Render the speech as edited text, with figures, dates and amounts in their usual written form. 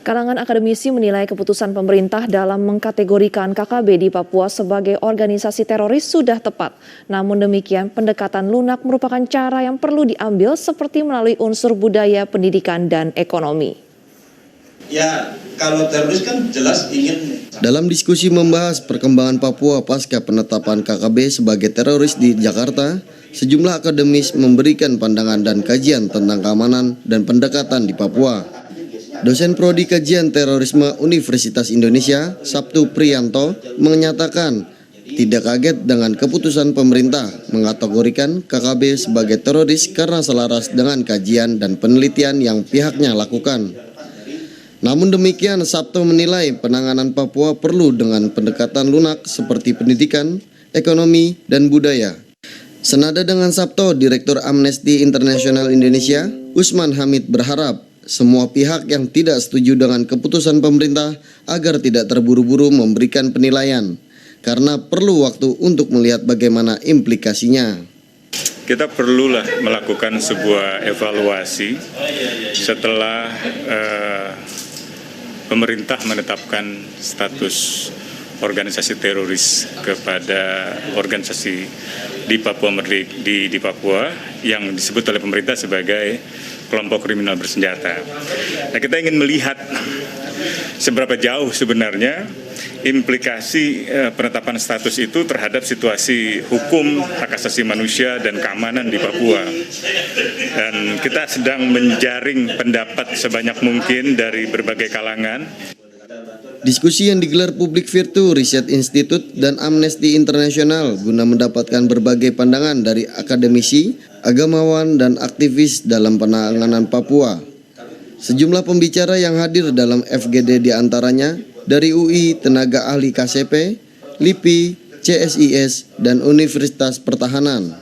Kalangan akademisi menilai keputusan pemerintah dalam mengkategorikan KKB di Papua sebagai organisasi teroris sudah tepat. Namun demikian, pendekatan lunak merupakan cara yang perlu diambil seperti melalui unsur budaya, pendidikan, dan ekonomi. Ya, kalau teroris kan jelas ingin. Dalam diskusi membahas perkembangan Papua pasca penetapan KKB sebagai teroris di Jakarta, sejumlah akademis memberikan pandangan dan kajian tentang keamanan dan pendekatan di Papua. Dosen Prodi Kajian Terorisme Universitas Indonesia, Sabtu Priyanto, menyatakan tidak kaget dengan keputusan pemerintah mengategorikan KKB sebagai teroris karena selaras dengan kajian dan penelitian yang pihaknya lakukan. Namun demikian, Sabtu menilai penanganan Papua perlu dengan pendekatan lunak seperti pendidikan, ekonomi, dan budaya. Senada dengan Sabtu, Direktur Amnesty International Indonesia, Usman Hamid berharap semua pihak yang tidak setuju dengan keputusan pemerintah agar tidak terburu-buru memberikan penilaian, karena perlu waktu untuk melihat bagaimana implikasinya. Kita perlulah melakukan sebuah evaluasi setelah pemerintah menetapkan status organisasi teroris kepada organisasi di Papua di Papua yang disebut oleh pemerintah sebagai kelompok kriminal bersenjata. Nah, kita ingin melihat seberapa jauh sebenarnya implikasi penetapan status itu terhadap situasi hukum, hak asasi manusia, dan keamanan di Papua. Dan kita sedang menjaring pendapat sebanyak mungkin dari berbagai kalangan. Diskusi yang digelar Public Virtue Research Institute dan Amnesty International guna mendapatkan berbagai pandangan dari akademisi, agamawan, dan aktivis dalam penanganan Papua. Sejumlah pembicara yang hadir dalam FGD diantaranya dari UI, Tenaga Ahli KCP, LIPI, CSIS, dan Universitas Pertahanan.